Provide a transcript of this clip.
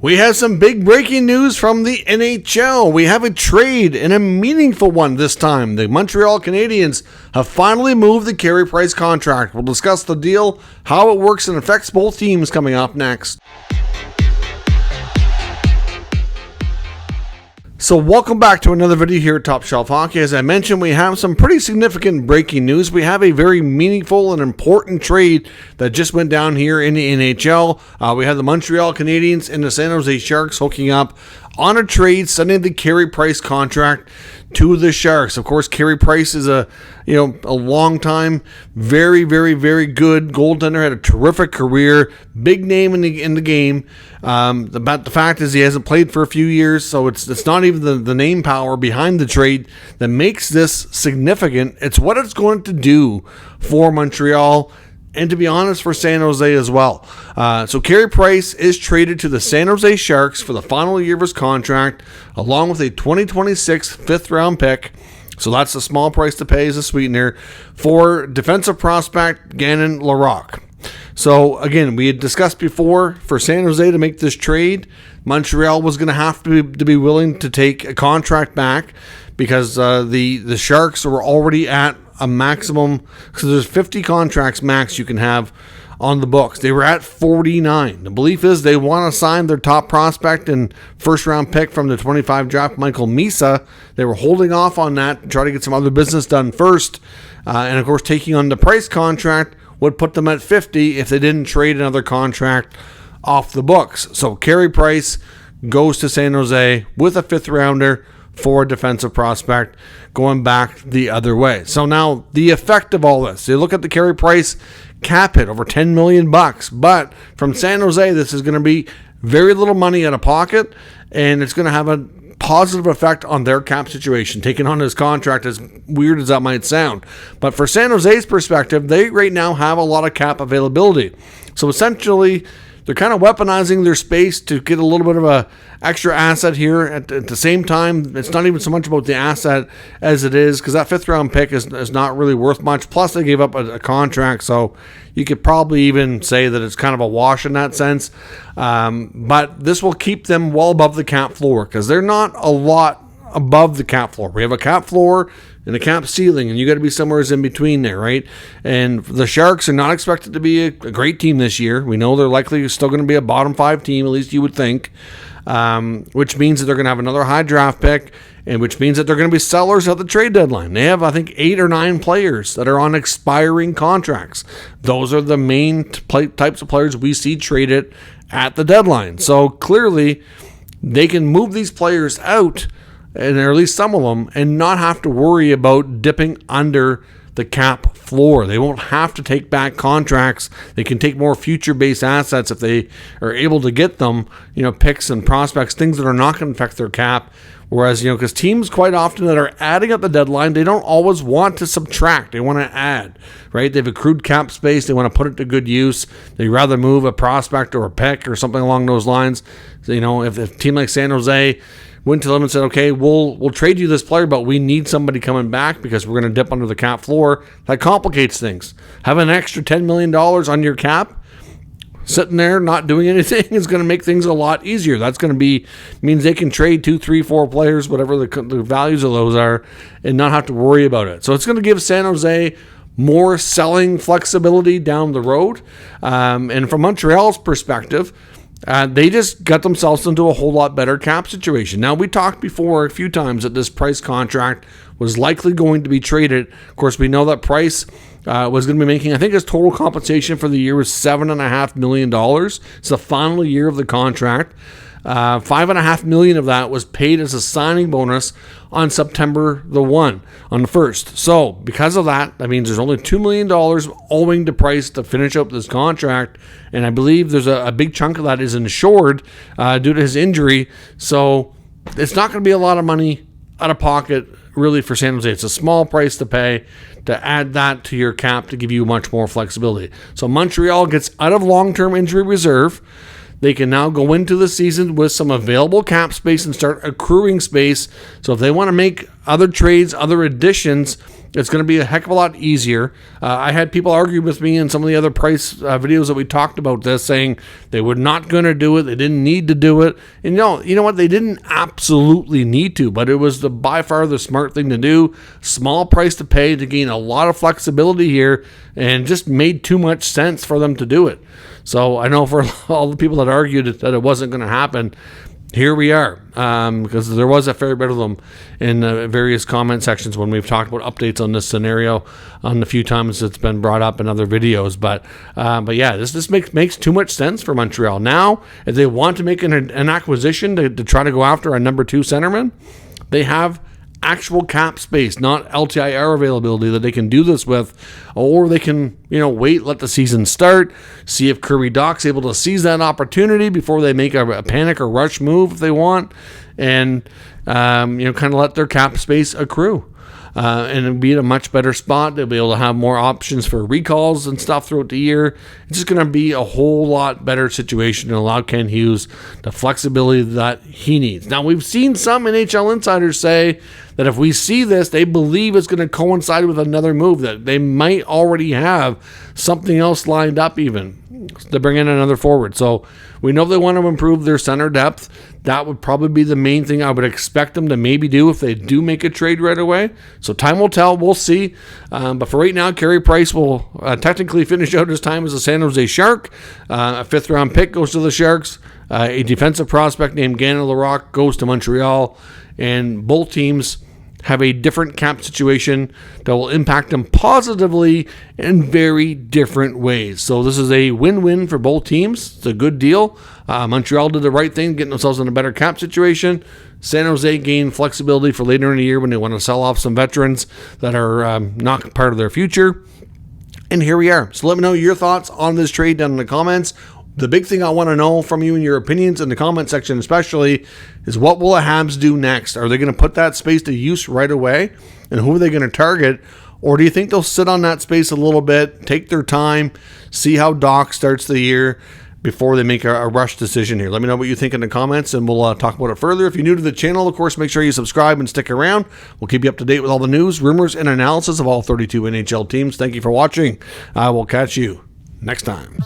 We have some big breaking news from the NHL. We have a trade, and a meaningful one this time. The Montreal Canadiens have finally moved the Carey Price contract. We'll discuss the deal, how it works and affects both teams coming up next. So welcome back to another video here at Top Shelf Hockey. As I mentioned, we have some pretty significant breaking news. We have a very meaningful and important trade that just went down here in the NHL. We have the Montreal Canadiens and the San Jose Sharks hooking up on a trade, sending the Carey Price contract to the Sharks. Of course, Carey Price is a long time, very good goaltender. Had a terrific career, big name in the game. The fact is he hasn't played for a few years, so it's not even the name power behind the trade that makes this significant. It's what it's going to do for Montreal, and to be honest, for San Jose as well. So Carey Price is traded to the San Jose Sharks for the final year of his contract, along with a 2026 fifth-round pick. So that's a small price to pay as a sweetener for defensive prospect Gannon Larocque. So again, we had discussed before, for San Jose to make this trade, Montreal was going to have to be willing to take a contract back because the Sharks were already at a maximum, because there's 50 contracts max you can have on the books. They were at 49. The belief is they want to sign their top prospect and first round pick from the 25 draft, Michael Misa. They were holding off on that to try to get some other business done first. And of course, taking on the Price contract would put them at 50 if they didn't trade another contract off the books. So Carey Price goes to San Jose with a fifth rounder for a defensive prospect, going back the other way. So now the effect of all this, you look at the Carey Price cap hit, over $10 million, but from San Jose, this is going to be very little money out of pocket, and it's going to have a positive effect on their cap situation, taking on his contract, as weird as that might sound. But for San Jose's perspective, they right now have a lot of cap availability. So essentially, they're kind of weaponizing their space to get a little bit of a extra asset here. At the same time, it's not even so much about the asset as it is, because that fifth round pick is not really worth much. Plus, they gave up a contract, so you could probably even say that it's kind of a wash in that sense. But this will keep them well above the cap floor, because they're not a lot above the cap floor. We have a cap floor and a cap ceiling, and you got to be somewhere in between there, right? And the Sharks are not expected to be a great team this year. We know they're likely still going to be a bottom five team, at least you would think, which means that they're going to have another high draft pick, and which means that they're going to be sellers at the trade deadline. They have, I think, 8 or 9 players that are on expiring contracts. Those are the main types of players we see traded at the deadline. So clearly, they can move these players out, and or at least some of them, and not have to worry about dipping under the cap floor. They won't have to take back contracts. They can take more future-based assets if they are able to get them, picks and prospects, things that are not going to affect their cap. Whereas, because teams quite often that are adding at the deadline, they don't always want to subtract. They want to add, right? They've accrued cap space. They want to put it to good use. They rather move a prospect or a pick or something along those lines. So, if a team like San Jose went to them and said, okay, we'll trade you this player, but we need somebody coming back because we're going to dip under the cap floor, that complicates things. Having an extra $10 million on your cap, sitting there not doing anything, is going to make things a lot easier. That's going to means they can trade 2, 3, 4 players, whatever the values of those are, and not have to worry about it. So it's going to give San Jose more selling flexibility down the road. And from Montreal's perspective, they just got themselves into a whole lot better cap situation. Now, we talked before a few times that this Price contract was likely going to be traded. Of course, we know that Price was going to be making, I think his total compensation for the year was $7.5 million. It's the final year of the contract. $5.5 million of that was paid as a signing bonus on September the 1st. So because of that means there's only $2 million owing to Price to finish up this contract, and I believe there's a big chunk of that is insured due to his injury. So it's not going to be a lot of money out of pocket really for San Jose. It's a small price to pay to add that to your cap to give you much more flexibility. So Montreal gets out of long-term injury reserve. they can now go into the season with some available cap space and start accruing space. So if they want to make other trades, other additions, it's going to be a heck of a lot easier. I had people argue with me in some of the other price videos that we talked about this, saying they were not going to do it. They didn't need to do it. And you know what? They didn't absolutely need to, but it was by far the smart thing to do. Small price to pay to gain a lot of flexibility here, and just made too much sense for them to do it. So I know for all the people that argued that it wasn't going to happen, here we are, because there was a fair bit of them in various comment sections when we've talked about updates on this scenario on the few times it's been brought up in other videos. But yeah, this makes too much sense for Montreal. Now, if they want to make an acquisition to try to go after a number 2 centerman, they have actual cap space, not LTIR availability, that they can do this with, or they can, wait, let the season start, see if Kirby Dach's able to seize that opportunity before they make a panic or rush move if they want, and kind of let their cap space accrue. And be in a much better spot. They'll be able to have more options for recalls and stuff throughout the year. It's just going to be a whole lot better situation and allow Ken Hughes the flexibility that he needs. Now, we've seen some NHL insiders say that if we see this, they believe it's going to coincide with another move, that they might already have something else lined up even to bring in another forward. So we know they want to improve their center depth. That would probably be the main thing I would expect them to maybe do if they do make a trade right away. So time will tell. We'll see. But for right now, Carey Price will technically finish out his time as a San Jose Shark. A 5th-round pick goes to the Sharks. A defensive prospect named Gannon Larocque goes to Montreal. And both teams have a different cap situation that will impact them positively in very different ways. So this is a win-win for both teams. It's a good deal. Montreal did the right thing, getting themselves in a better cap situation. San Jose gained flexibility for later in the year when they want to sell off some veterans that are not part of their future. And here we are. So let me know your thoughts on this trade down in the comments. The big thing I want to know from you and your opinions in the comment section especially is, what will the Habs do next? Are they going to put that space to use right away? And who are they going to target? Or do you think they'll sit on that space a little bit, take their time, see how Dach starts the year before they make a rush decision here? Let me know what you think in the comments, and we'll talk about it further. If you're new to the channel, of course, make sure you subscribe and stick around. We'll keep you up to date with all the news, rumors, and analysis of all 32 NHL teams. Thank you for watching. I will catch you next time.